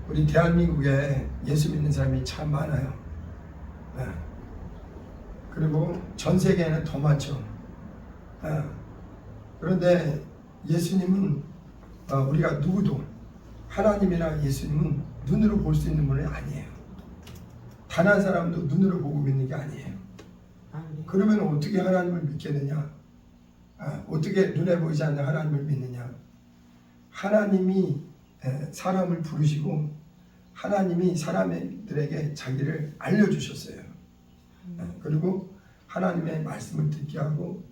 우리 대한민국에 예수 믿는 사람이 참 많아요. 그리고 전 세계에는 더 많죠. 그런데 예수님은 우리가 누구도 하나님이나 예수님은 눈으로 볼 수 있는 분이 아니에요. 단 한 사람도 눈으로 보고 믿는 게 아니에요. 그러면 어떻게 하나님을 믿겠느냐? 어떻게 눈에 보이지 않는 하나님을 믿느냐? 하나님이 사람을 부르시고 하나님이 사람들에게 자기를 알려주셨어요. 그리고 하나님의 말씀을 듣게 하고,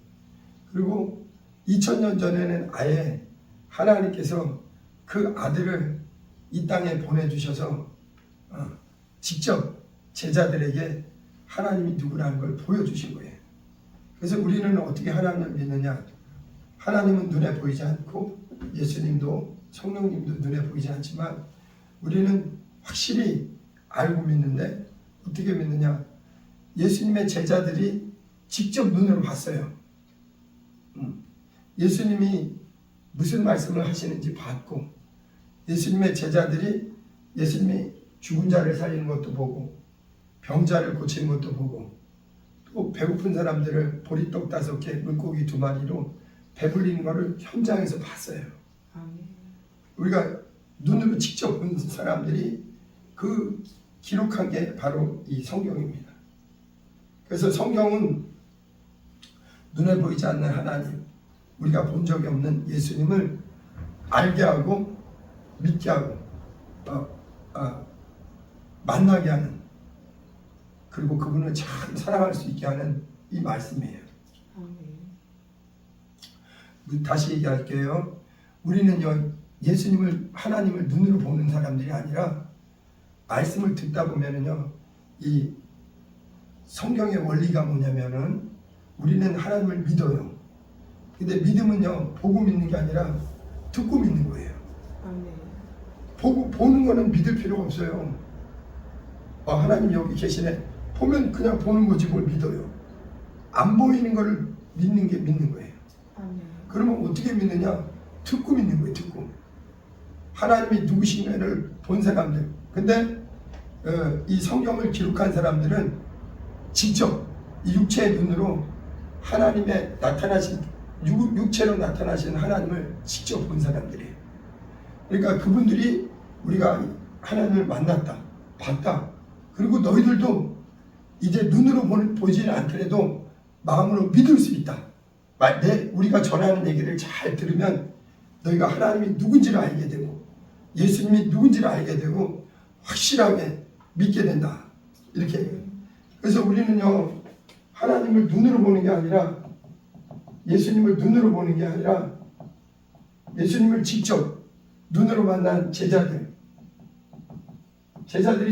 그리고 2000년 전에는 아예 하나님께서 그 아들을 이 땅에 보내주셔서 직접 제자들에게 하나님이 누구라는 걸 보여주신 거예요. 그래서 우리는 어떻게 하나님을 믿느냐? 하나님은 눈에 보이지 않고 예수님도 성령님도 눈에 보이지 않지만 우리는 확실히 알고 믿는데, 어떻게 믿느냐? 예수님의 제자들이 직접 눈으로 봤어요. 예수님이 무슨 말씀을 하시는지 봤고, 예수님의 제자들이 예수님이 죽은 자를 살리는 것도 보고 병자를 고치는 것도 보고, 또 배고픈 사람들을 보리떡 5개 물고기 2마리로 배불리는 것을 현장에서 봤어요. 우리가 눈으로 직접 본 사람들이 그 기록한 게 바로 이 성경입니다. 그래서 성경은 눈에 보이지 않는 하나님, 우리가 본 적이 없는 예수님을 알게 하고 믿게 하고 만나게 하는, 그리고 그분을 참 사랑할 수 있게 하는 이 말씀이에요. 다시 얘기할게요. 우리는요, 예수님을, 하나님을 눈으로 보는 사람들이 아니라 말씀을 듣다 보면은요, 이 성경의 원리가 뭐냐면은 우리는 하나님을 믿어요. 근데 믿음은요, 보고 믿는 게 아니라 듣고 믿는 거예요. 보는 거는 믿을 필요가 없어요. 하나님 여기 계시네. 보면 그냥 보는 거지 뭘 믿어요. 안 보이는 거를 믿는 게 믿는 거예요. 그러면 어떻게 믿느냐? 듣고 믿는 거예요. 듣고. 하나님이 누구신가를 본 사람들. 근데 이 성경을 기록한 사람들은 직접 이 육체의 눈으로 하나님의 나타나신, 육체로 나타나신 하나님을 직접 본 사람들이에요. 그러니까 그분들이 우리가 하나님을 만났다, 봤다. 그리고 너희들도 이제 눈으로 보지는 않더라도 마음으로 믿을 수 있다. 우리가 전하는 얘기를 잘 들으면 너희가 하나님이 누군지를 알게 되고 예수님이 누군지를 알게 되고 확실하게 믿게 된다. 이렇게 얘기해요. 그래서 우리는요, 하나님을 눈으로 보는 게 아니라, 예수님을 눈으로 보는 게 아니라 예수님을 직접 눈으로 만난 제자들이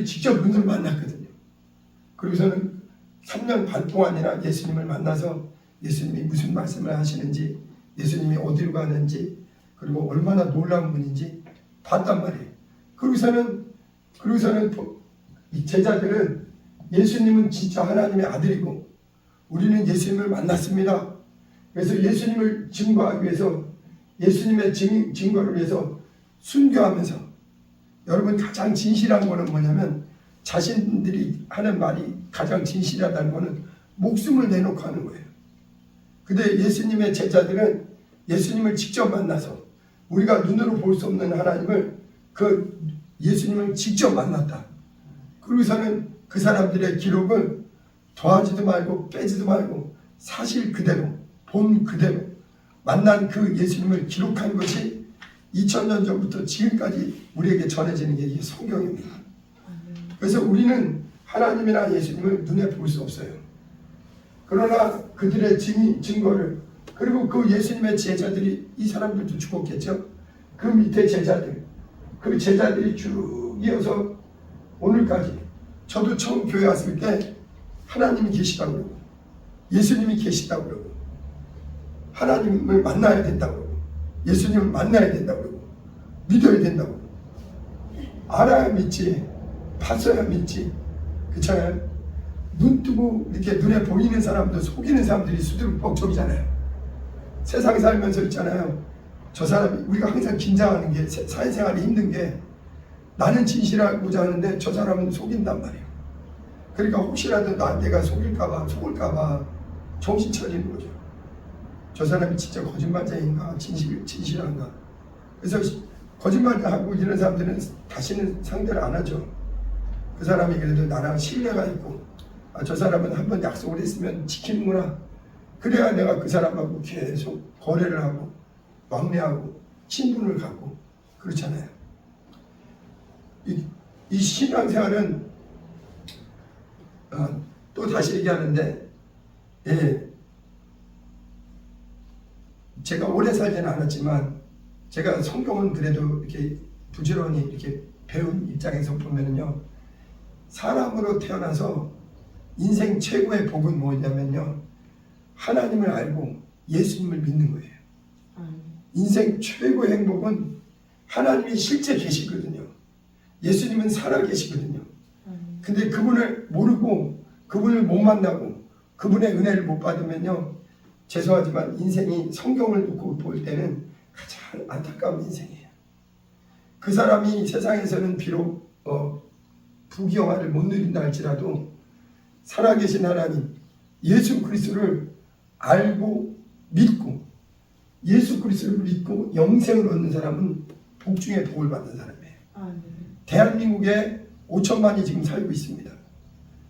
직접 눈으로 만났거든요. 그리고서는 3년 반 동안이나 예수님을 만나서 예수님이 무슨 말씀을 하시는지, 예수님이 어디로 가는지, 그리고 얼마나 놀라운 분인지 봤단 말이에요. 그러고서는 이 제자들은 예수님은 진짜 하나님의 아들이고 우리는 예수님을 만났습니다. 그래서 예수님을 증거하기 위해서, 예수님의 증거를 위해서 순교하면서, 여러분 가장 진실한 거는 뭐냐면, 자신들이 하는 말이 가장 진실하다는 거는 목숨을 내놓고 하는 거예요. 근데 예수님의 제자들은 예수님을 직접 만나서, 우리가 눈으로 볼 수 없는 하나님을, 그 예수님을 직접 만났다. 그러고서는 그 사람들의 기록을 더하지도 말고 빼지도 말고 사실 그대로, 본 그대로 만난 그 예수님을 기록한 것이 2000년 전부터 지금까지 우리에게 전해지는 게 이게 성경입니다. 그래서 우리는 하나님이나 예수님을 눈에 볼 수 없어요. 그러나 그들의 증거를, 그리고 그 예수님의 제자들이, 이 사람들도 죽었겠죠. 그 밑에 제자들, 그 제자들이 쭉 이어서 오늘까지, 저도 처음 교회 왔을 때 하나님이 계시다고 그러고 예수님이 계시다고 그러고 하나님을 만나야 된다고 그러고 예수님을 만나야 된다고 그러고 믿어야 된다고 그러고, 알아야 믿지, 봤어야 믿지. 그렇잖아요. 눈 뜨고 이렇게 눈에 보이는 사람도 속이는 사람들이 수두룩벅적이잖아요. 세상 살면서 있잖아요. 저 사람이, 우리가 항상 긴장하는 게, 사회생활이 힘든 게, 나는 진실하고자 하는데 저 사람은 속인단 말이에요. 그러니까 혹시라도 내가 속을까봐 정신 차리는 거죠. 저 사람이 진짜 거짓말쟁인가 진실한가. 그래서 거짓말하고 이런 사람들은 다시는 상대를 안 하죠. 그 사람이 그래도 나랑 신뢰가 있고 저 사람은 한번 약속을 했으면 지키는구나. 그래야 내가 그 사람하고 계속 거래를 하고 왕래하고 친분을 갖고 그렇잖아요. 이 신앙생활은 또 다시 얘기하는데 제가 오래 살지는 않았지만 제가 성경은 그래도 이렇게 부지런히 이렇게 배운 입장에서 보면요, 사람으로 태어나서 인생 최고의 복은 뭐냐면요, 하나님을 알고 예수님을 믿는 거예요. 인생 최고의 행복은 하나님이 실제 계시거든요. 예수님은 살아 계시거든요. 근데 그분을 모르고 그분을 못 만나고 그분의 은혜를 못 받으면요, 죄송하지만 인생이 성경을 놓고 볼 때는 가장 안타까운 인생이에요. 그 사람이 세상에서는 비록 부귀영화를 못 누린다 할지라도 살아계신 하나님 예수 그리스도를 알고 믿고 예수 그리스도를 믿고 영생을 얻는 사람은 복 중에 복을 받는 사람이에요. 대한민국에 5천만이 지금 살고 있습니다.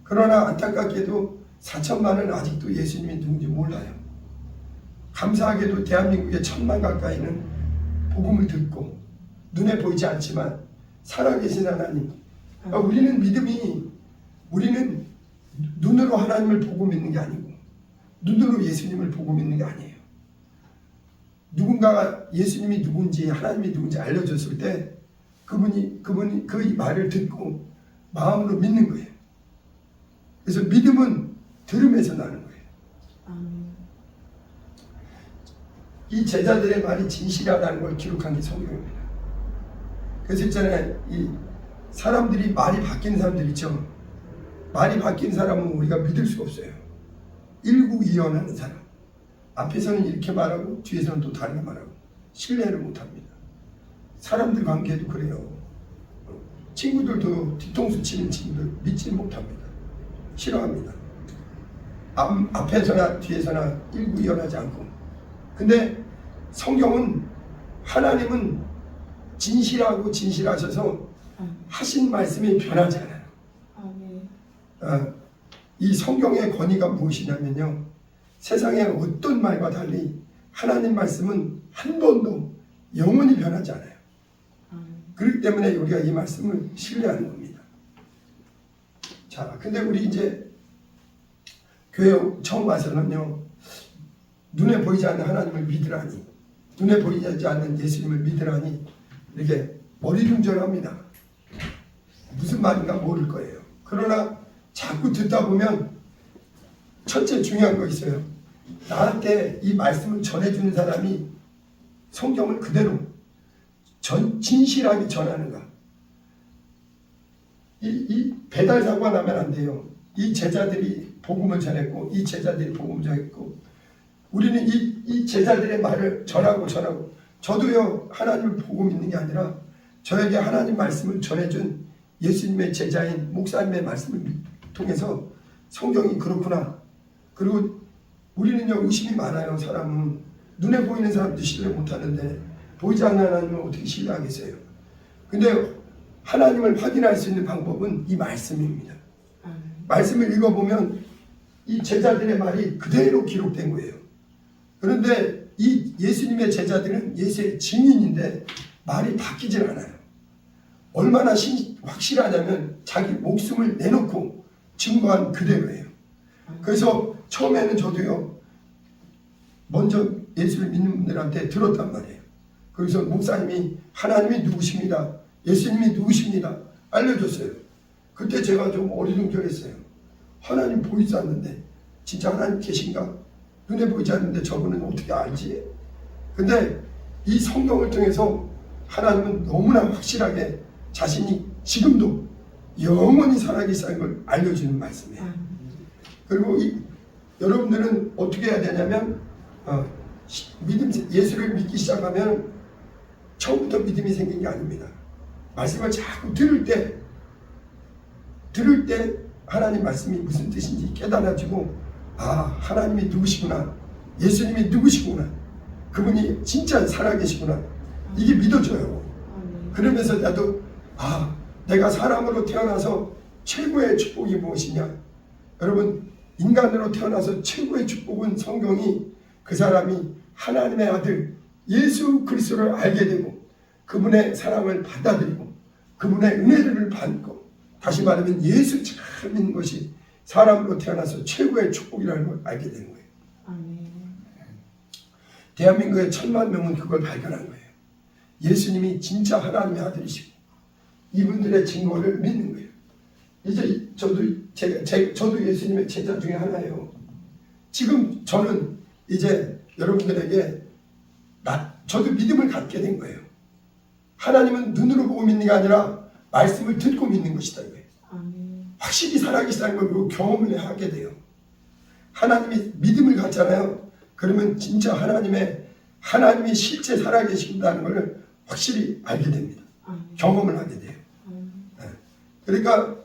그러나 안타깝게도 4천만은 아직도 예수님이 누군지 몰라요. 감사하게도 대한민국의 1,000만 가까이는 복음을 듣고 눈에 보이지 않지만 살아계신 하나님, 우리는 눈으로 하나님을 보고 믿는 게 아니고 눈으로 예수님을 보고 믿는 게 아니에요. 누군가가 예수님이 누군지 하나님이 누군지 알려줬을 때 그분이 그 말을 듣고 마음으로 믿는 거예요. 그래서 믿음은 들음에서 나는 거예요. 이 제자들의 말이 진실하다는 걸 기록한 게 성경입니다. 그래서 있잖아요, 이 사람들이 말이 바뀐 사람들 있죠. 말이 바뀐 사람은 우리가 믿을 수가 없어요. 일구이연하는 사람, 앞에서는 이렇게 말하고 뒤에서는 또 다르게 말하고 신뢰를 못합니다. 사람들 관계도 그래요. 친구들도 뒤통수 치는 친구들 믿지는 못합니다. 싫어합니다. 앞에서나 뒤에서나 일구이연하지 않고. 근데 성경은 하나님은 진실하고 진실하셔서 하신 말씀이 변하지 않아요. 이 성경의 권위가 무엇이냐면요, 세상의 어떤 말과 달리 하나님 말씀은 한 번도 영원히 변하지 않아요. 그렇기 때문에 우리가 이 말씀을 신뢰하는 겁니다. 자, 근데 우리 이제 교회 처음 와서는요, 눈에 보이지 않는 하나님을 믿으라니, 눈에 보이지 않는 예수님을 믿으라니 이렇게 머리둥절합니다. 무슨 말인가 모를 거예요. 그러나 자꾸 듣다 보면 첫째 중요한 거 있어요. 나한테 이 말씀을 전해주는 사람이 성경을 그대로 진실하게 전하는가. 이 배달 사고가 나면 안 돼요. 이 제자들이 복음을 전했고 이 제자들이 복음을 전했고 우리는 이 제자들의 말을 전하고 저도요, 하나님을 보고 믿는 게 아니라 저에게 하나님 말씀을 전해준 예수님의 제자인 목사님의 말씀을 통해서 성경이 그렇구나. 그리고 우리는요, 의심이 많아요. 사람은 눈에 보이는 사람도 신뢰 못하는데 보이지 않는 하나님을 어떻게 신뢰하겠어요. 근데 하나님을 확인할 수 있는 방법은 이 말씀입니다. 말씀을 읽어보면 이 제자들의 말이 그대로 기록된 거예요. 그런데 이 예수님의 제자들은 예수의 증인인데 말이 바뀌질 않아요. 얼마나 확실하냐면 자기 목숨을 내놓고 증거한 그대로예요. 그래서 처음에는 저도요, 먼저 예수를 믿는 분들한테 들었단 말이에요. 그래서 목사님이 하나님이 누구십니다, 예수님이 누구십니다 알려줬어요. 그때 제가 좀 어리둥절했어요. 하나님 보이지 않는데 진짜 하나님 계신가? 눈에 보이지 않는데 저분은 어떻게 알지? 근데 이 성경을 통해서 하나님은 너무나 확실하게 자신이 지금도 영원히 살아계시다는 걸 알려주는 말씀이에요. 그리고 여러분들은 어떻게 해야 되냐면 예수를 믿기 시작하면 처음부터 믿음이 생긴 게 아닙니다. 말씀을 자꾸 들을 때 하나님 말씀이 무슨 뜻인지 깨달아지고, 아, 하나님이 누구시구나, 예수님이 누구시구나, 그분이 진짜 살아계시구나, 이게 믿어져요. 그러면서 나도, 아, 내가 사람으로 태어나서 최고의 축복이 무엇이냐. 여러분, 인간으로 태어나서 최고의 축복은 성경이 그 사람이 하나님의 아들 예수 그리스도를 알게 되고 그분의 사랑을 받아들이고 그분의 은혜를 받고, 다시 말하면 예수 잘 믿는 것이 사람으로 태어나서 최고의 축복이라는 걸 알게 되는 거예요. 대한민국의 1,000만 명은 그걸 발견한 거예요. 예수님이 진짜 하나님의 아들이시고 이분들의 증거를 믿는 거예요. 이제 저도 예수님의 제자 중에 하나예요. 지금 저는 이제 여러분들에게 저도 믿음을 갖게 된 거예요. 하나님은 눈으로 보고 믿는 게 아니라 말씀을 듣고 믿는 것이다 이거예요. 확실히 살아계시다는 걸 경험을 하게 돼요. 하나님이 믿음을 갖잖아요. 그러면 진짜 하나님이 실제 살아계신다는 걸 확실히 알게 됩니다. 경험을 하게 돼요. 네. 그러니까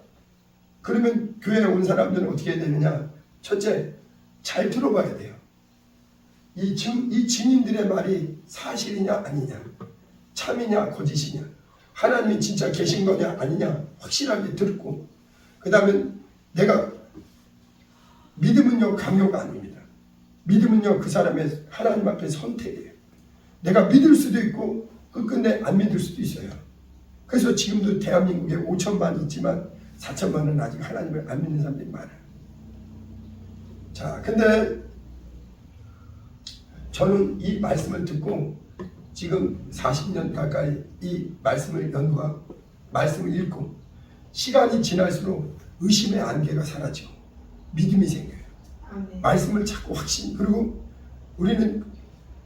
그러면 교회에 온 사람들은 어떻게 해야 되느냐? 첫째, 잘 들어봐야 돼요. 이 증인들의 말이 사실이냐 아니냐, 참이냐 거짓이냐, 하나님이 진짜 계신 거냐 아니냐 확실하게 듣고, 그 다음에 내가 믿음은요 강요가 아닙니다. 믿음은요 그 사람의 하나님 앞에 선택이에요. 내가 믿을 수도 있고 끝끝내 안 믿을 수도 있어요. 그래서 지금도 대한민국에 5천만 있지만 4천만은 아직 하나님을 안 믿는 사람들이 많아요. 자, 근데 저는 이 말씀을 듣고 지금 40년 가까이 이 말씀을 연구하고 말씀을 읽고 시간이 지날수록 의심의 안개가 사라지고 믿음이 생겨요. 말씀을 자꾸 확신. 그리고 우리는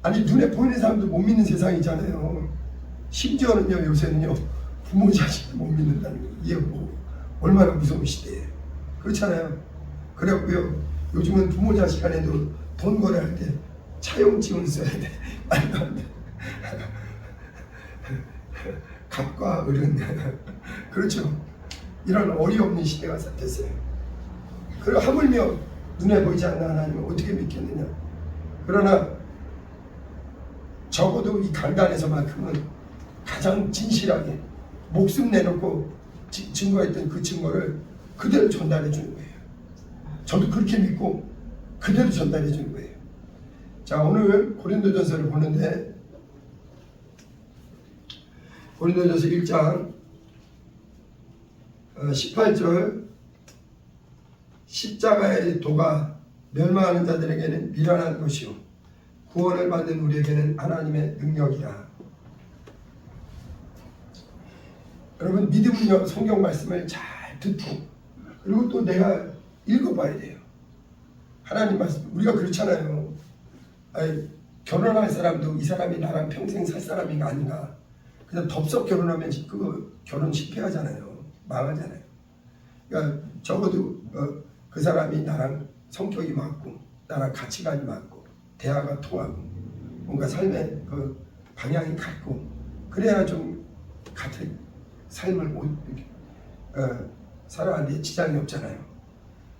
눈에 보이는 사람도 못 믿는 세상이잖아요. 심지어는요 요새는요 부모 자식도 못 믿는다는 거예요. 이게 뭐 얼마나 무서운 시대예요. 그렇잖아요. 그래갖고요 요즘은 부모 자식 간에도 돈 거래할 때 차용증을 써야 돼. 말도 안 돼. 갑과 을은 그렇죠. 이런 어이없는 시대가 됐어요. 그리고 하물며 눈에 보이지 않는 하나님을 어떻게 믿겠느냐. 그러나 적어도 이 강단에서만큼은 가장 진실하게 목숨 내놓고 증거했던 그 증거를 그대로 전달해 주는 거예요. 저도 그렇게 믿고 그대로 전달해 주는 거예요. 자, 오늘 고린도전서를 보는데 고린도전서 1장 18절, 십자가의 도가 멸망하는 자들에게는 미련한 것이요 구원을 받는 우리에게는 하나님의 능력이라. 여러분, 믿음은요 성경 말씀을 잘 듣고 그리고 또 내가 읽어봐야 돼요. 하나님 말씀. 우리가 그렇잖아요. 결혼할 사람도 이 사람이 나랑 평생 살 사람인가 아닌가, 그냥 덥석 결혼하면 그거 결혼 실패하잖아요. 망하잖아요. 그러니까 적어도 그 사람이 나랑 성격이 맞고 나랑 가치관이 맞고 대화가 통하고 뭔가 삶의 그 방향이 같고 그래야 좀 같은 삶을 살아가는데 지장이 없잖아요.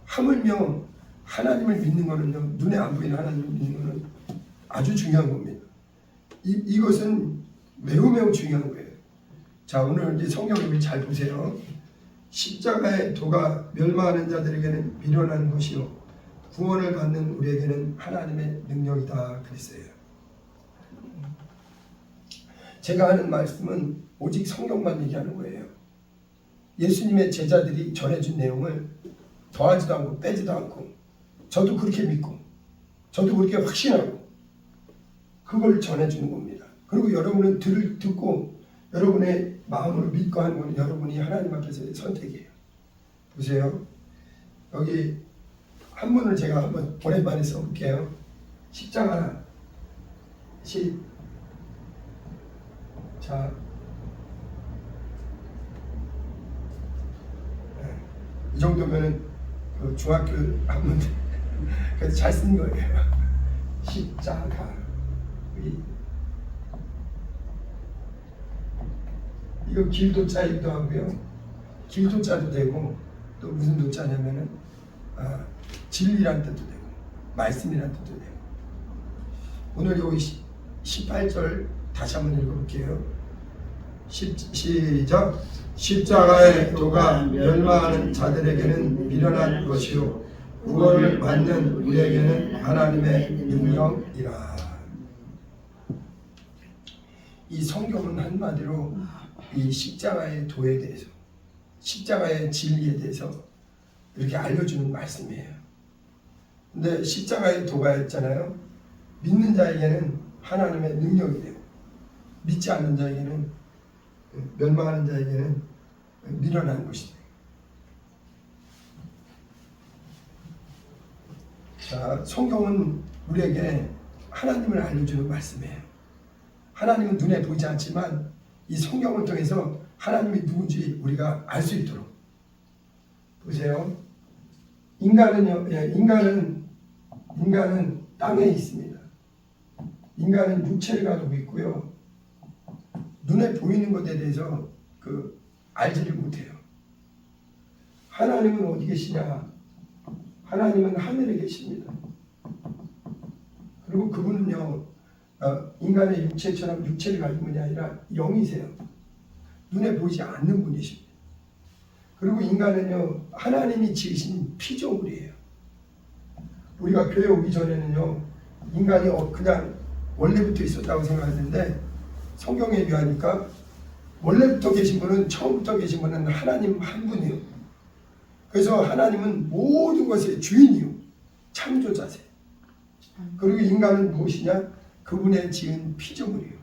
하물며 하나님을 믿는 거는요, 눈에 안 보이는 하나님을 믿는 거는 아주 중요한 겁니다. 이것은 매우 중요한 거예요. 자, 오늘 이제 성경을 잘 보세요. 십자가의 도가 멸망하는 자들에게는 미련한 것이요 구원을 받는 우리에게는 하나님의 능력이다 그랬어요. 제가 하는 말씀은 오직 성경만 얘기하는 거예요. 예수님의 제자들이 전해준 내용을 더하지도 않고 빼지도 않고 저도 그렇게 믿고 저도 그렇게 확신하고 그걸 전해주는 겁니다. 그리고 여러분은 듣고 여러분의 마음으로 믿고 하는 건 여러분이 하나님 앞에서의 선택이에요. 보세요. 여기 한 분을 제가 한번 오랜만에 써볼게요. 십자가 자, 이 정도면은 그 중학교 한번 그래서 잘 쓴 거예요. 십자가 이거 길도자이기도 하고요. 길도자도 되고 또 무슨 도자냐면은 진리란 뜻도 되고 말씀이란 뜻도 되고. 오늘 요 18절 다시 한번 읽어볼게요. 시작. 십자가의 도가 멸망하는 자들에게는 미련한 것이요 구원을 받는 우리에게는 하나님의 능력이라. 이 성경은 한마디로 이 십자가의 도에 대해서, 십자가의 진리에 대해서 이렇게 알려주는 말씀이에요. 근데 십자가의 도가 있잖아요. 믿는 자에게는 하나님의 능력이 되고, 믿지 않는 자에게는, 멸망하는 자에게는 미련한 것이 돼요. 자, 성경은 우리에게 하나님을 알려주는 말씀이에요. 하나님은 눈에 보이지 않지만 이 성경을 통해서 하나님이 누군지 우리가 알 수 있도록. 보세요. 인간은 땅에 있습니다. 인간은 육체를 가지고 있고요. 눈에 보이는 것에 대해서 알지를 못해요. 하나님은 어디 계시냐? 하나님은 하늘에 계십니다. 그리고 그분은요, 인간의 육체처럼 육체를 가진 분이 아니라 영이세요. 눈에 보이지 않는 분이십니다. 그리고 인간은요, 하나님이 지으신 피조물이에요. 우리가 교회 오기 전에는요, 인간이 그냥 원래부터 있었다고 생각했는데 성경에 의하니까 원래부터 계신 분은, 처음부터 계신 분은 하나님 한 분이요. 그래서 하나님은 모든 것의 주인이요, 창조자세요. 그리고 인간은 무엇이냐? 그분의 지은 피조물이요.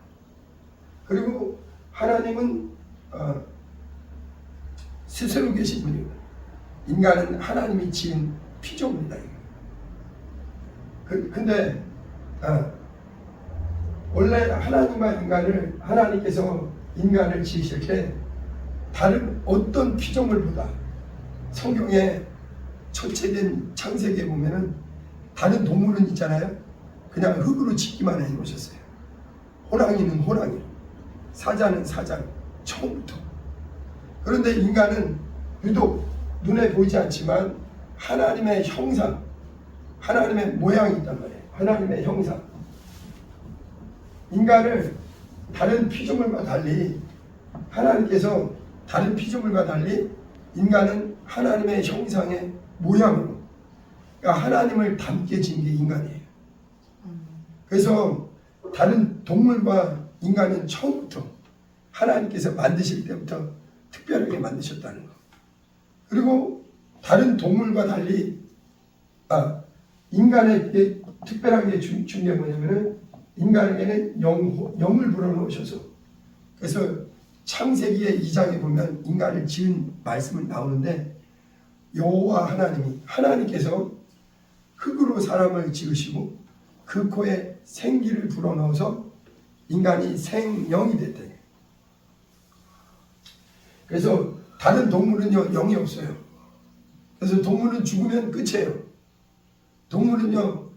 그리고 하나님은 스스로 계신 분이고, 인간은 하나님이 지은 피조물이다. 근데 원래 하나님과 하나님께서 인간을 지으실 때 다른 어떤 피조물보다, 성경에 첫째된 창세기에 보면은 다른 동물은 있잖아요. 그냥 흙으로 짓기만 해 놓으셨어요. 호랑이는 호랑이, 사자는 사자, 처음부터. 그런데 인간은 유독 눈에 보이지 않지만 하나님의 형상, 하나님의 모양이 있단 말이에요. 하나님의 형상. 인간을 다른 피조물과 달리, 하나님께서 다른 피조물과 달리 인간은 하나님의 형상의 모양으로, 그러니까 하나님을 닮게 지은 게 인간이에요. 그래서 다른 동물과 인간은 처음부터 하나님께서 만드실 때부터 특별하게 만드셨다는 거. 그리고 다른 동물과 달리 인간에게 특별하게 준 게 뭐냐면은, 인간에게는 영을 불어넣으셔서, 그래서 창세기의 2장에 보면 인간을 지은 말씀은 나오는데, 여호와 하나님께서 흙으로 사람을 지으시고 그 코에 생기를 불어넣어서 인간이 생명이 됐대. 그래서 다른 동물은요, 영이 없어요. 그래서 동물은 죽으면 끝이에요. 동물은요,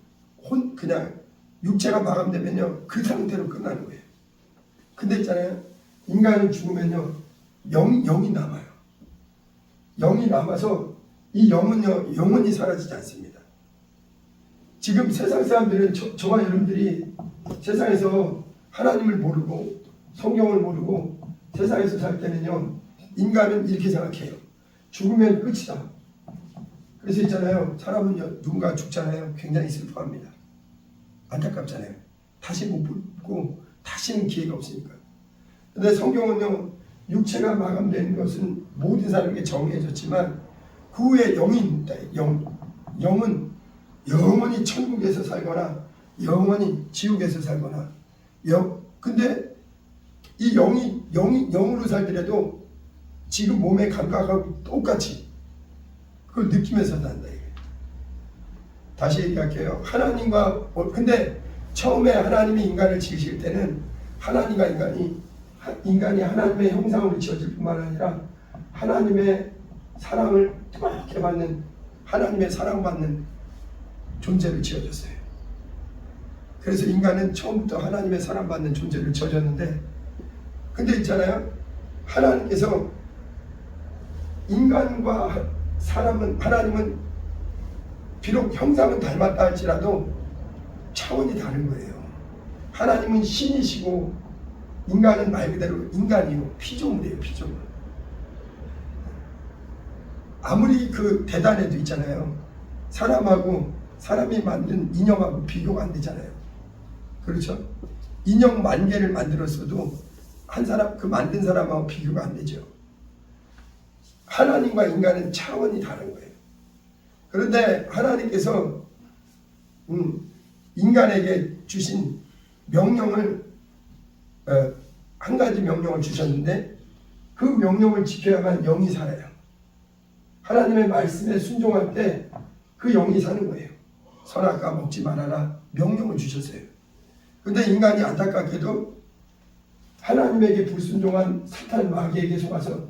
그냥 육체가 마감되면요, 그 상태로 끝나는 거예요. 근데 있잖아요, 인간은 죽으면요, 영이 남아요. 영이 남아서 이 영은요, 영원히 사라지지 않습니다. 지금 세상 사람들은, 저와 여러분들이 세상에서 하나님을 모르고 성경을 모르고 세상에서 살 때는요, 인간은 이렇게 생각해요. 죽으면 끝이다. 그래서 있잖아요, 사람은 누군가 죽잖아요, 굉장히 슬퍼합니다. 안타깝잖아요. 다시 못 보고 다시는 기회가 없으니까. 근데 성경은요, 육체가 마감되는 것은 모든 사람에게 정해졌지만 그 후에 영이 있다. 영은 영원히 천국에서 살거나 영원히 지옥에서 살거나. 근데 이 영이 영으로 살더라도 지금 몸의 감각하고 똑같이 그걸 느끼면서 산다. 다시 얘기할게요. 근데 처음에 하나님이 인간을 지으실 때는 인간이 하나님의 형상으로 지어질 뿐만 아니라 하나님의 사랑을 뜨겁게 받는, 하나님의 사랑받는 존재를 지어졌어요. 그래서 인간은 처음부터 하나님의 사랑받는 존재를 지어졌는데, 근데 있잖아요, 하나님께서 인간과 하나님은 비록 형상은 닮았다 할지라도 차원이 다른 거예요. 하나님은 신이시고 인간은 말 그대로 인간이요, 피조물이에요. 피조물. 아무리 그 대단해도 있잖아요, 사람하고 사람이 만든 인형하고 비교가 안 되잖아요. 그렇죠? 인형 10,000개를 만들었어도 한 사람, 그 만든 사람하고 비교가 안 되죠. 하나님과 인간은 차원이 다른 거예요. 그런데 하나님께서 인간에게 주신 명령을, 한 가지 명령을 주셨는데 그 명령을 지켜야만 영이 살아요. 하나님의 말씀에 순종할 때 그 영이 사는 거예요. 선악과 먹지 말아라 명령을 주셨어요. 근데 인간이 안타깝게도 하나님에게 불순종한 사탄 마귀에게 속아서,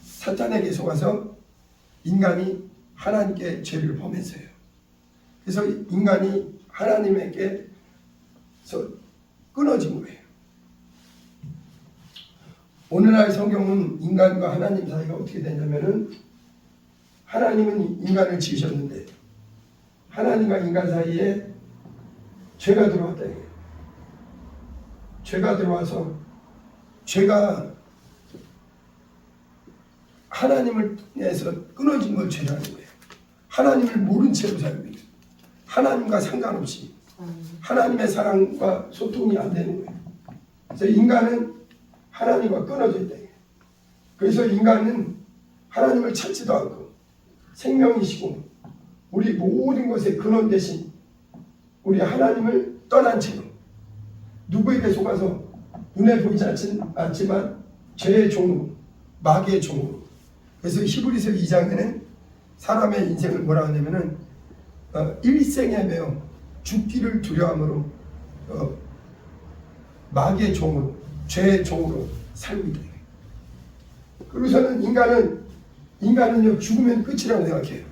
사탄에게 속아서 인간이 하나님께 죄를 범했어요. 그래서 인간이 하나님에게서 끊어진 거예요. 오늘날 성경은 인간과 하나님 사이가 어떻게 되냐면은, 하나님은 인간을 지으셨는데 하나님과 인간 사이에 죄가 들어왔다 이거예요. 죄가 들어와서 죄가 하나님을 통해서 끊어진 걸 죄라는 거예요. 하나님을 모른 채로 살고 있어요. 하나님과 상관없이 하나님의 사랑과 소통이 안 되는 거예요. 그래서 인간은 하나님과 끊어져 있다. 그래서 인간은 하나님을 찾지도 않고 생명이시고 우리 모든 것의 근원 대신 우리 하나님을 떠난 채로 누구에게 속아서 눈에 보이지 않지만 죄의 종으로, 마귀의 종으로. 그래서 히브리서 2장에는 사람의 인생을 뭐라 하냐면은 일생에 매여 죽기를 두려움으로 마귀의 종으로, 죄의 종으로 살고 있다. 그러고서는 인간은요 죽으면 끝이라고 생각해요.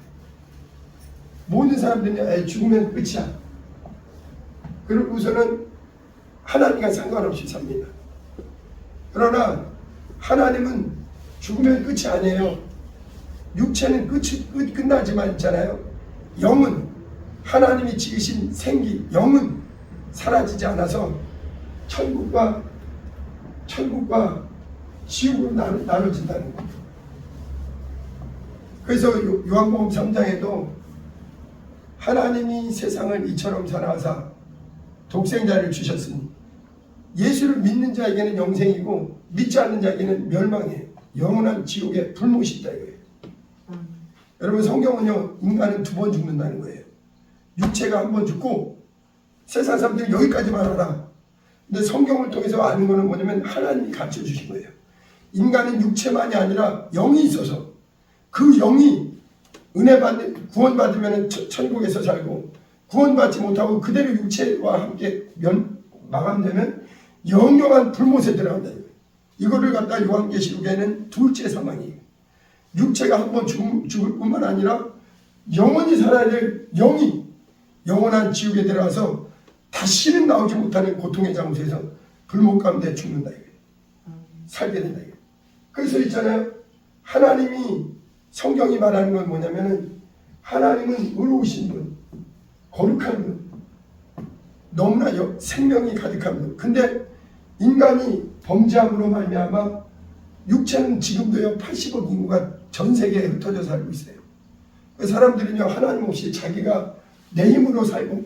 모든 사람들이 죽으면 끝이야. 그러고서는 하나님과 상관없이 삽니다. 그러나 하나님은 죽으면 끝이 아니에요. 육체는 끝나지만 있잖아요. 영은, 하나님이 지으신 생기, 영은 사라지지 않아서 천국과 지옥으로 나눠진다는 거예요. 그래서 요한복음 3장에도 하나님이 세상을 이처럼 사랑하사 독생자를 주셨으니 예수를 믿는 자에게는 영생이고 믿지 않는 자에게는 멸망이에요. 영원한 지옥에 불못이 있다 이거예요. 여러분, 성경은요 인간은 2번 죽는다는 거예요. 육체가 한 번 죽고, 세상 사람들이 여기까지만 알아. 근데 성경을 통해서 아는 거는 뭐냐면 하나님이 가르쳐 주신 거예요. 인간은 육체만이 아니라 영이 있어서 그 영이 구원받으면 천국에서 살고, 구원받지 못하고 그대로 육체와 함께 마감되면 영영한 불못에 들어간다. 이거를 갖다 요한계시록에는 둘째 사망이에요. 육체가 한 번 죽을 뿐만 아니라 영원히 살아야 될 영이 영원한 지옥에 들어가서 다시는 나오지 못하는 고통의 장소에서 불못 가운데 죽는다 이거예요. 살게 된다 이거예요. 그래서 있잖아요, 하나님이, 성경이 말하는 건 뭐냐면은 하나님은 의로우신 분, 거룩한 분, 너무나 생명이 가득한 분. 근데 인간이 범죄함으로 말미암아 육체는 지금도요 80억 인구가 전 세계에 흩어져 살고 있어요. 그 사람들은요 하나님 없이 자기가 내 힘으로 살고,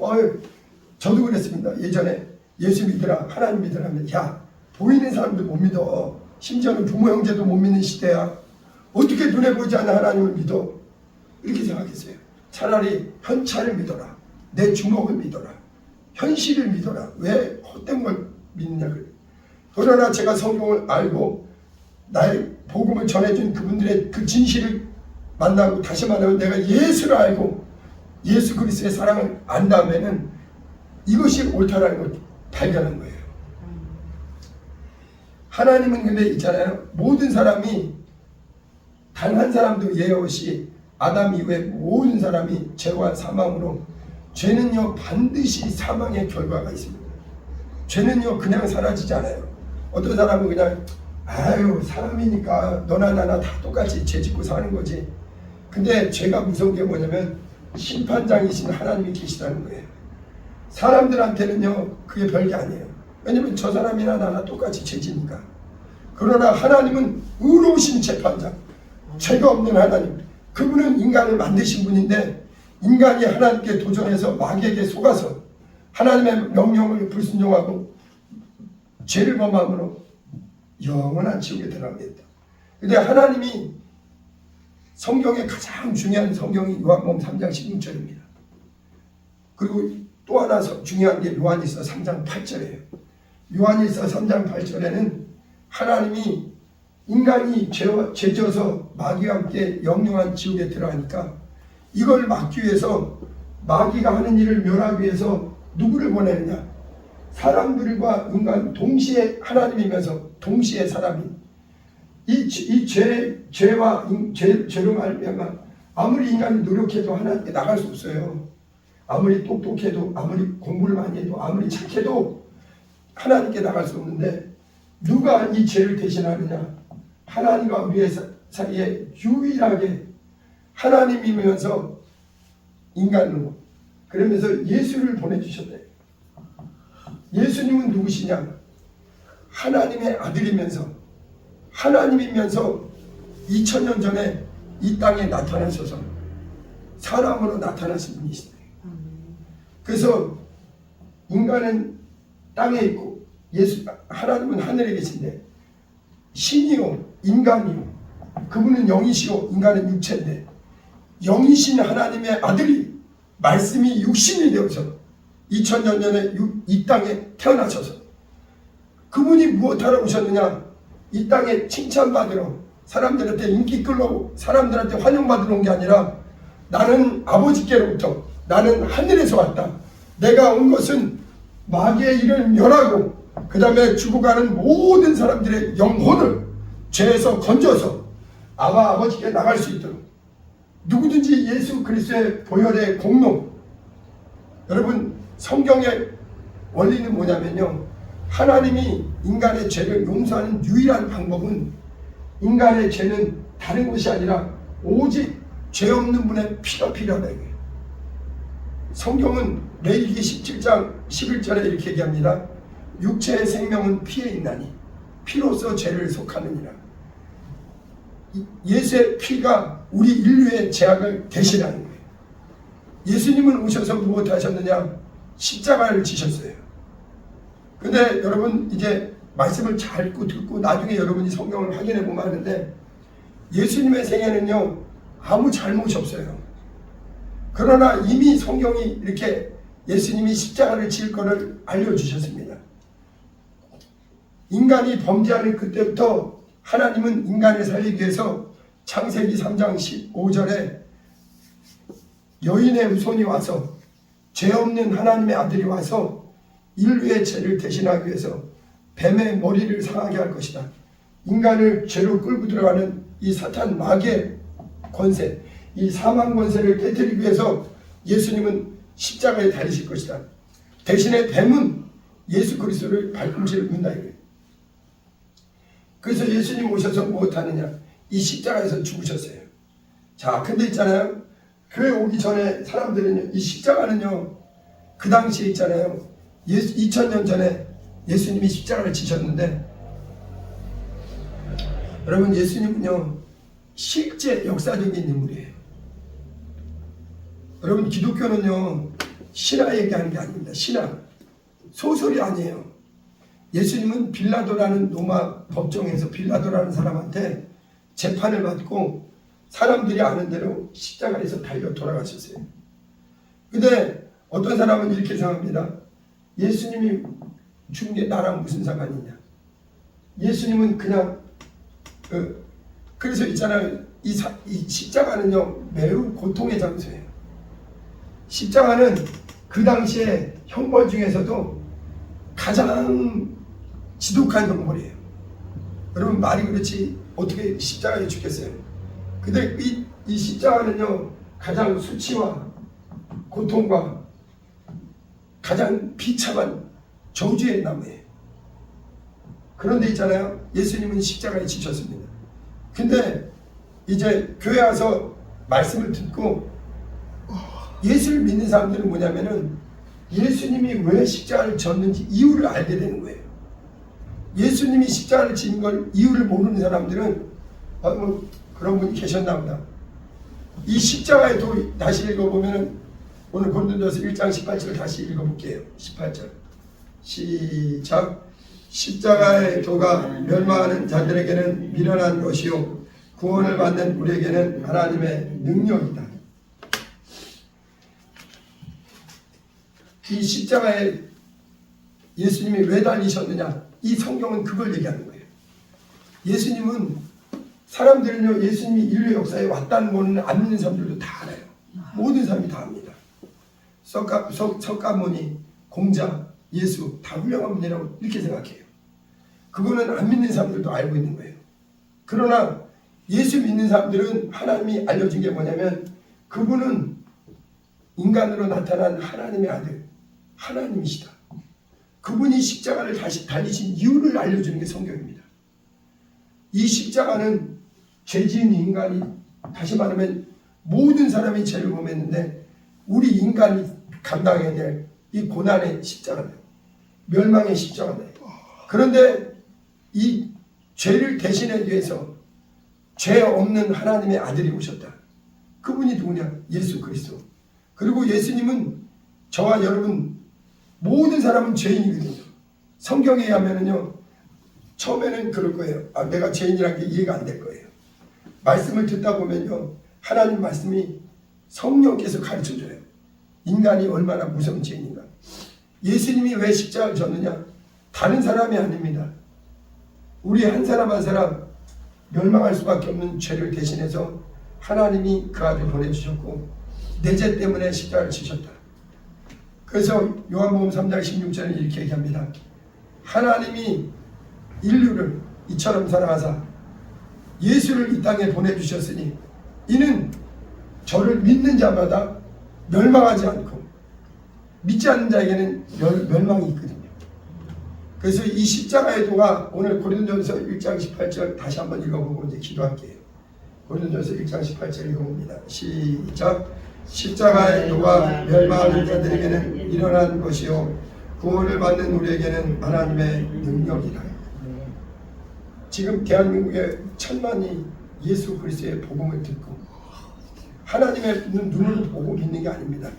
저도 그랬습니다. 예전에 예수 믿으라, 하나님 믿으라 하면, 야, 보이는 사람도 못 믿어. 심지어는 부모 형제도 못 믿는 시대야. 어떻게 눈에 보이지 않는 하나님을 믿어? 이렇게 생각했어요. 차라리 현찰을 믿어라, 내 주먹을 믿어라, 현실을 믿어라. 왜 헛된 걸 믿느냐 그래. 그러나 제가 성경을 알고 나의 복음을 전해준 그분들의 그 진실을 만나고, 다시 말하면 내가 예수를 알고 예수 그리스도의 사랑을 안 다음에는 이것이 옳다라는 걸 발견한 거예요. 하나님은 근데 있잖아요, 모든 사람이, 단 한 사람도 예외 없이 아담 이후에 모든 사람이 죄와 사망으로, 죄는요 반드시 사망의 결과가 있습니다. 죄는요 그냥 사라지지 않아요. 어떤 사람은 그냥 아유 사람이니까 너나 나나 다 똑같이 죄 짓고 사는 거지. 근데 죄가 무서운 게 뭐냐면 심판장이신 하나님이 계시다는 거예요. 사람들한테는요 그게 별게 아니에요. 왜냐면 저 사람이나 나나 똑같이 죄 지니까. 그러나 하나님은 의로우신 재판장, 죄가 없는 하나님, 그분은 인간을 만드신 분인데 인간이 하나님께 도전해서 마귀에게 속아서 하나님의 명령을 불순종하고 죄를 범함으로 영원한 지옥에 들어갑니다. 근데 하나님이 성경의 가장 중요한 성경이 요한복음 3장 16절입니다. 그리고 또 하나 중요한 게 요한일서 3장 8절이에요. 요한일서 3장 8절에는 하나님이 인간이 죄져서 마귀와 함께 영영한 지옥에 들어가니까 이걸 막기 위해서 마귀가 하는 일을 멸하기 위해서 누구를 보내느냐? 사람들과 인간 동시에 하나님이면서 동시에 사람이 이 죄와 죄로 말미암아 아무리 인간이 노력해도 하나님께 나갈 수 없어요. 아무리 똑똑해도 아무리 공부를 많이 해도 아무리 착해도 하나님께 나갈 수 없는데 누가 이 죄를 대신하느냐? 하나님과 우리의 사이에 유일하게 하나님이면서 인간으로 그러면서 예수를 보내주셨대요. 예수님은 누구시냐? 하나님의 아들이면서 하나님이면서 2000년 전에 이 땅에 나타나셔서 사람으로 나타나신 분이시대요. 그래서 인간은 땅에 있고 하나님은 하늘에 계신데 신이요 인간이요 그분은 영이시요 인간은 육체인데 영이신 하나님의 아들이 말씀이 육신이 되어서 2000년 전에 이 땅에 태어나셔서 그분이 무엇하러 오셨느냐? 이 땅에 칭찬받으러 사람들한테 인기 끌러 사람들한테 환영받으러 온 게 아니라 나는 아버지께로부터 나는 하늘에서 왔다. 내가 온 것은 마귀의 일을 멸하고 그 다음에 죽어가는 모든 사람들의 영혼을 죄에서 건져서 아버지께 나갈 수 있도록 누구든지 예수 그리스도의 보혈의 공로 여러분 성경의 원리는 뭐냐면요 하나님이 인간의 죄를 용서하는 유일한 방법은 인간의 죄는 다른 것이 아니라 오직 죄 없는 분의 피가 필요하다 이거예요. 성경은 레위기 17장 11절에 이렇게 얘기합니다. 육체의 생명은 피에 있나니 피로써 죄를 속하느니라. 예수의 피가 우리 인류의 죄악을 대신하는 거예요. 예수님은 오셔서 무엇 하셨느냐? 십자가를 지셨어요. 근데 여러분 이제 말씀을 잘 듣고 나중에 여러분이 성경을 확인해 보면 아는데 예수님의 생애는요 아무 잘못이 없어요. 그러나 이미 성경이 이렇게 예수님이 십자가를 지을 것을 알려주셨습니다. 인간이 범죄하는 그때부터 하나님은 인간을 살리기 위해서 창세기 3장 15절에 여인의 후손이 와서 죄 없는 하나님의 아들이 와서 인류의 죄를 대신하기 위해서 뱀의 머리를 상하게 할 것이다. 인간을 죄로 끌고 들어가는 이 사탄 마귀의 권세, 이 사망 권세를 깨뜨리기 위해서 예수님은 십자가에 달리실 것이다. 대신에 뱀은 예수 그리스도를 발꿈치를 문다 이거예요. 그래서 예수님 오셔서 무엇하느냐? 이 십자가에서 죽으셨어요. 자, 근데 있잖아요. 교회 오기 전에 사람들은요, 이 십자가는요, 그 당시에 있잖아요. 2000년 전에 예수님이 십자가를 지셨는데, 여러분, 예수님은요, 실제 역사적인 인물이에요. 여러분, 기독교는요, 신화 얘기하는 게 아닙니다. 신화. 소설이 아니에요. 예수님은 빌라도라는 로마 법정에서 빌라도라는 사람한테 재판을 받고 사람들이 아는 대로 십자가에서 달려 돌아가셨어요. 근데 어떤 사람은 이렇게 생각합니다. 예수님이 죽은 게 나랑 무슨 상관이냐. 예수님은 그냥 그래서 있잖아요. 이 십자가는요 매우 고통의 장소예요. 십자가는 그 당시에 형벌 중에서도 가장 지독한 형벌이에요. 여러분 말이 그렇지 어떻게 십자가에 죽겠어요. 근데 이 십자가는요 가장 수치와 고통과 가장 비참한 저주의 나무예요. 그런데 있잖아요. 예수님은 십자가에 지셨습니다. 근데 이제 교회 와서 말씀을 듣고 예수를 믿는 사람들은 뭐냐면은 예수님이 왜 십자가를 졌는지 이유를 알게 되는 거예요. 예수님이 십자가를 지는 걸 이유를 모르는 사람들은 뭐 그런 분이 계셨나 보다. 이 십자가의 도 다시 읽어보면은 오늘 고린도전서 1장 18절 다시 읽어볼게요. 18절 시작. 십자가의 도가 멸망하는 자들에게는 미련한 것이요 구원을 받는 우리에게는 하나님의 능력이다. 이 십자가에 예수님이 왜 달리셨느냐, 이 성경은 그걸 얘기하는 거예요. 예수님은 사람들은요, 예수님이 인류 역사에 왔다는 거는 안 믿는 사람들도 다 알아요. 모든 사람이 다 압니다. 석가모니, 공자, 예수 다 훌륭한 분이라고 이렇게 생각해요. 그거는 안 믿는 사람들도 알고 있는 거예요. 그러나 예수 믿는 사람들은 하나님이 알려준 게 뭐냐면 그분은 인간으로 나타난 하나님의 아들, 하나님이시다. 그분이 십자가를 다시 달리신 이유를 알려주는 게 성경입니다. 이 십자가는 죄 지은 인간이, 다시 말하면 모든 사람이 죄를 범했는데 우리 인간이 감당해야 될 이 고난의 십자가다. 멸망의 십자가다. 그런데 이 죄를 대신하기 위해서 죄 없는 하나님의 아들이 오셨다. 그분이 누구냐? 예수 그리스도. 그리고 예수님은 저와 여러분 모든 사람은 죄인이거든요. 성경에 의하면은요, 처음에는 그럴 거예요. 내가 죄인이라는 게 이해가 안 될 거예요. 말씀을 듣다 보면요, 하나님 말씀이 성령께서 가르쳐줘요. 인간이 얼마나 무서운 죄인인가. 예수님이 왜 십자가를 졌느냐? 다른 사람이 아닙니다. 우리 한 사람 한 사람 멸망할 수밖에 없는 죄를 대신해서 하나님이 그 아들 보내주셨고 내 죄 때문에 십자가를 지셨다. 그래서 요한복음 3장 16절에 이렇게 얘기합니다. 하나님이 인류를 이처럼 사랑하사 예수를 이 땅에 보내주셨으니 이는 저를 믿는 자마다 멸망하지 않고 믿지 않는 자에게는 멸망이 있거든요. 그래서 이 십자가의 도가 오늘 고린도전서 1장 18절 다시 한번 읽어보고 이제 기도할게요. 고린도전서 1장 18절 읽어봅니다. 시작. 십자가의 도가 멸망하는 자들에게는 일어난 것이요 구원을 받는 우리에게는 하나님의 능력이다. 지금 대한민국의 천만이 예수 그리스도의 복음을 듣고 하나님의 눈으로 보고 믿는 게 아닙니다.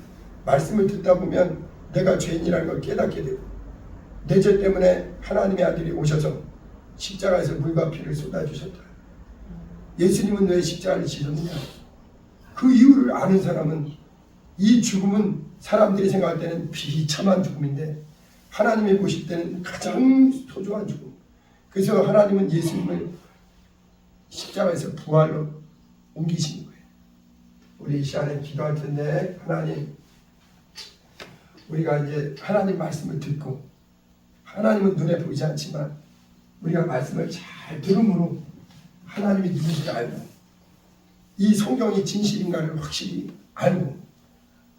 말씀을 듣다 보면 내가 죄인이라는 걸 깨닫게 되고 내 죄 때문에 하나님의 아들이 오셔서 십자가에서 물과 피를 쏟아주셨다. 예수님은 왜 십자가를 지셨느냐? 그 이유를 아는 사람은 이 죽음은 사람들이 생각할 때는 비참한 죽음인데 하나님이 보실 때는 가장 소중한 죽음. 그래서 하나님은 예수님을 십자가에서 부활로 옮기신 거예요. 우리 이 시간에 기도할 텐데 하나님, 우리가 이제 하나님 말씀을 듣고 하나님은 눈에 보이지 않지만 우리가 말씀을 잘 들음으로 하나님이 누구인지 알고 이 성경이 진실인가를 확실히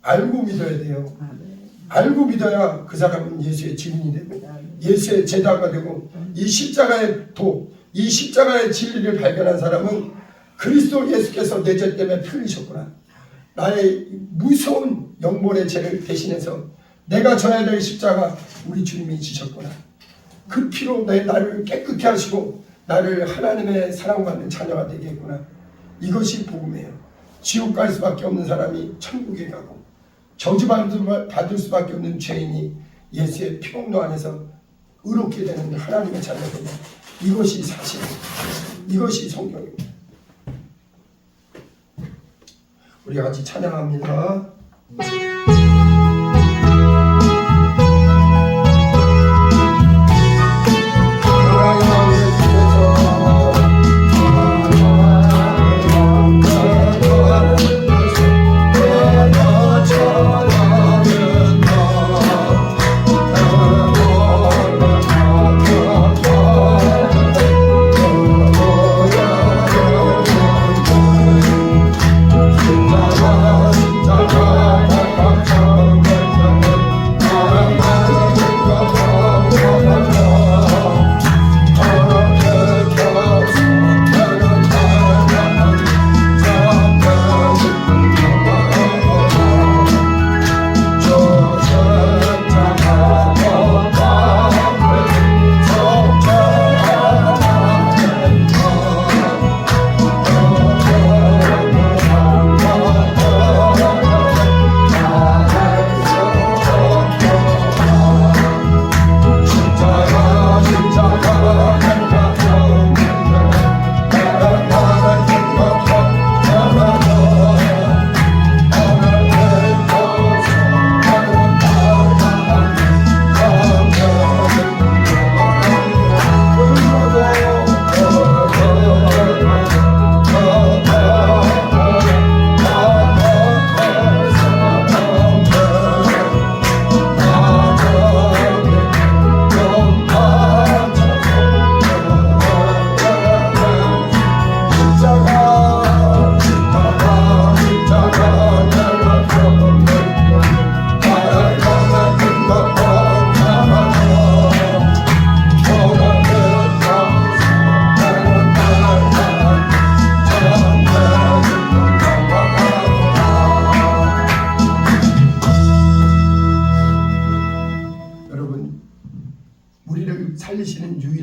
알고 믿어야 돼요. 알고 믿어야 그 사람은 예수의 증인이 되고 예수의 제자가 되고 이 십자가의 도, 이 십자가의 진리를 발견한 사람은 그리스도 예수께서 내 죄 때문에 피 흘리셨구나. 나의 무서운 영혼의 죄를 대신해서 내가 져야 될 십자가 우리 주님이 지셨구나. 그 피로 나를 깨끗게 하시고 나를 하나님의 사랑받는 자녀가 되게 했구나. 이것이 복음이에요. 지옥 갈 수밖에 없는 사람이 천국에 가고 저주받을 수밖에 없는 죄인이 예수의 피공로 안에서 의롭게 되는 하나님의 자녀가 되는 이것이 사실이에요. 이것이 성경입니다. 우리 같이 찬양합니다.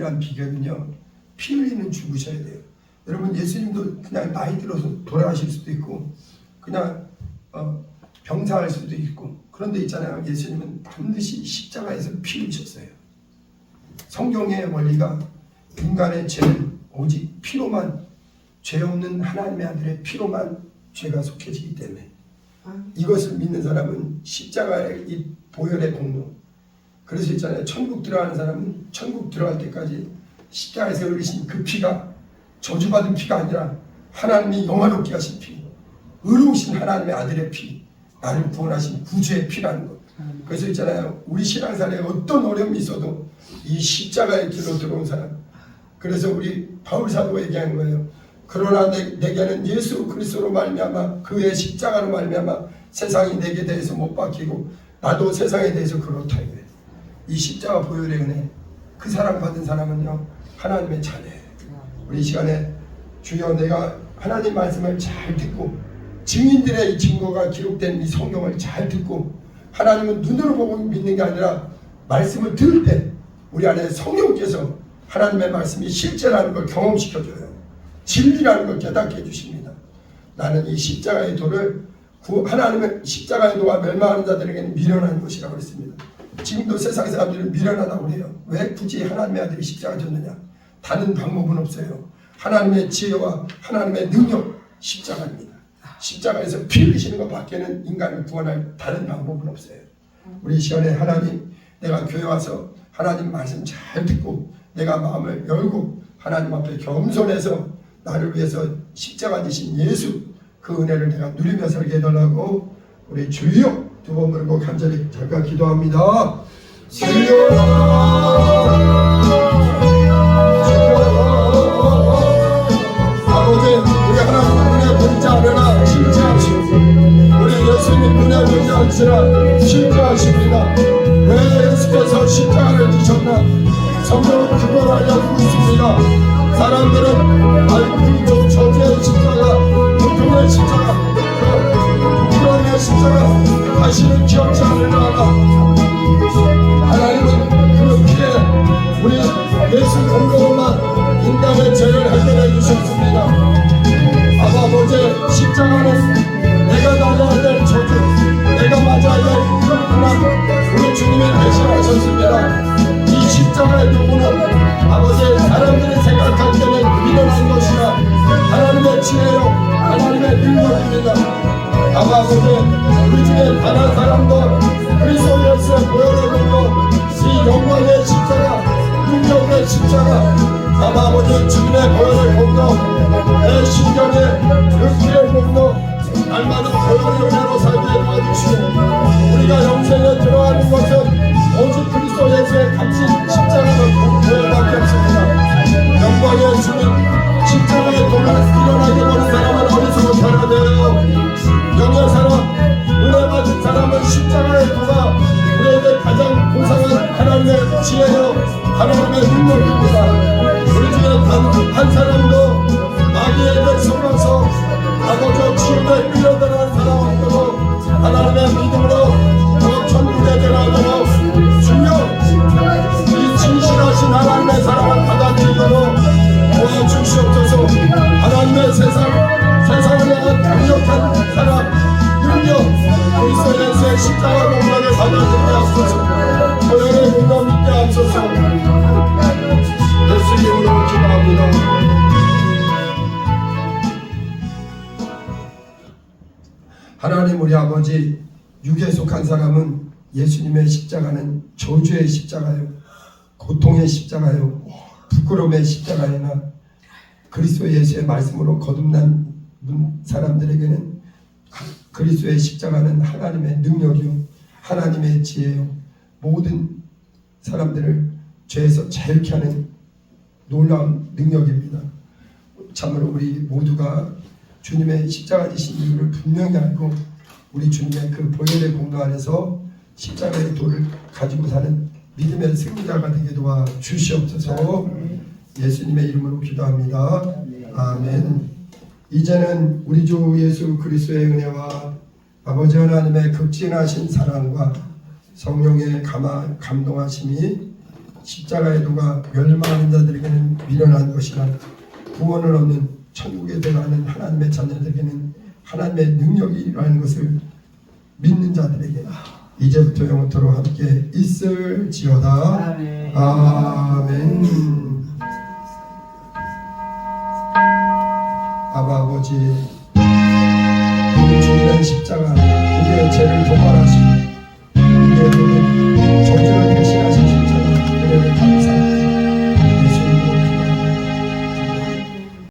유일한 비결은요, 피 흘리는 죽으셔야 돼요. 여러분, 예수님도 그냥 나이 들어서 돌아가실 수도 있고 그냥 병사할 수도 있고, 그런데 있잖아요, 예수님은 반드시 십자가에서 피 흘리셨어요. 성경의 원리가 인간의 죄는 오직 피로만, 죄 없는 하나님의 아들의 피로만 죄가 속해지기 때문에 이것을 믿는 사람은 십자가의 이 보혈의 공로, 그래서 있잖아요, 천국 들어가는 사람은 천국 들어갈 때까지 십자가에서 흘리신 그 피가 저주받은 피가 아니라 하나님이 영화롭게 하신 피, 의로우신 하나님의 아들의 피, 나를 구원하신 구주의 피라는 것. 그래서 있잖아요, 우리 신앙생활에 어떤 어려움이 있어도 이 십자가의 길로 들어온 사람, 그래서 우리 바울 사도가 얘기하는 거예요. 그러나 내게는 예수 그리스도로 말미암아 그의 십자가로 말미암아 세상이 내게 대해서 못 박히고 나도 세상에 대해서 그렇다 이거예요. 이 십자가 보혈의 은혜, 그 사랑 받은 사람은요, 하나님의 자녀예요. 우리 이 시간에 주여, 내가 하나님 말씀을 잘 듣고 증인들의 이 증거가 기록된 이 성경을 잘 듣고, 하나님은 눈으로 보고 믿는 게 아니라 말씀을 들을 때 우리 안에 성령께서 하나님의 말씀이 실제라는 걸 경험시켜줘요. 진리라는 걸 깨닫게 해주십니다. 나는 이 십자가의 도를 하나님의 십자가의 도와 멸망하는 자들에게는 미련한 것이라고 했습니다. 지금도 세상 사람들은 미련하다고 해요. 왜 굳이 하나님의 아들이 십자가 졌느냐? 다른 방법은 없어요. 하나님의 지혜와 하나님의 능력, 십자가입니다. 십자가에서 피 흘리시는 것 밖에는 인간을 구원할 다른 방법은 없어요. 우리 이 시간에 하나님, 내가 교회 와서 하나님 말씀 잘 듣고 내가 마음을 열고 하나님 앞에 겸손해서 나를 위해서 십자가 지신 예수, 그 은혜를 내가 누리며 살게 해달라고 우리 주여 두 번 부르고 간절히 잠깐 기도합니다. 주여, 아버지, 우리 하나님 눈에 보이지 않으나 실제하시고 우리 예수님 눈에 보이지 않으시나 실제하십니다. 왜 예수께서 십자가를 지셨나? 성경은 그걸 알려주고 있습니다. 사람들은 그 저주의 십자가, 고통의 십자가, 부끄러움의 십자가 다시는 기억지 않으려나. 하나님은 그 피에 우리 예수 공로로만 인간의 죄를 해결해 주셨습니다. 아버지, 십자가는 내가 나가야 될 저주, 내가 맞아야 될 그런 고난, 우리 주님이 대신하셨습니다. 이 십자가의 도구는 아버지, 사람들이 생각할 때는 미련한 것이나 하나님의 지혜요, 하나님의 능력입니다. 아버지, 우리 중에 단 한 사람도 그리스도 예수의 보혈을 보고 이 영광의 십자가, 능력의 십자가, 아버지 주님의 보혈을 보고 내 심령에 그 피를 보고 날마다 보혈의 은혜로 살게 도와주시고, 우리가 영생에 들어가는 것은 오직 그리스도 예수의 값진 십자가를 보혈밖에 없습니다. 영광의 주님, 십자가의 도를 일어나게 보는 사람은 어디서 살아내요? 영의 사람, 은혜 받은 사람은 십자가의 도가 우리에게 가장 고상한 하나님의 지혜요, 하나님의 능력입니다. 우리 중에 단 한 사람도 마귀에게 속아서 아버지 지옥에 끌려들어가는 사람 없도록 하나님의 믿음으로 더 천국에 들어가도록 주여, 이 진실하신 하나님의 사랑을 받아들이도록 도와주시옵소서. 하나님의 세상을 향한 강력한 사랑, 능력, 그리스도 예수의 십자가 공로를 받아들게 하소서. 보혈의 공로 믿게 하소서. 예수 이름으로 기도합니다. 하나님, 우리 아버지, 육에 속한 사람은 예수님의 십자가는 저주의 십자가요, 고통의 십자가요, 부끄러움의 십자가이나 그리스도 예수의 말씀으로 거듭난 사람들에게는 그리스도의 십자가는 하나님의 능력이요, 하나님의 지혜요, 모든 사람들을 죄에서 자유케 하는 놀라운 능력입니다. 참으로 우리 모두가 주님의 십자가 지신 이유를 분명히 알고 우리 주님의 그 보혈의 공로 안에서 십자가의 도를 가지고 사는 믿음의 승리자가 되게 도와 주시옵소서. 예수님의 이름으로 기도합니다. 아멘. 이제는 우리 주 예수 그리스도의 은혜와 아버지 하나님의 극진하신 사랑과 성령의 감동하심이 십자가의 도가 멸망하는 자들에게는 미련한 것이나 구원을 얻는 천국에 들어가는 하나님의 자녀들에게는 하나님의 능력이 일어나는 것을 믿는 자들에게 이제부터 영원토록 함께 있을지어다. 아멘. 아멘. 아바 아버지, 우리 주님의 십자가 우리의 죄를 도말하시고 우리의 모든 저주를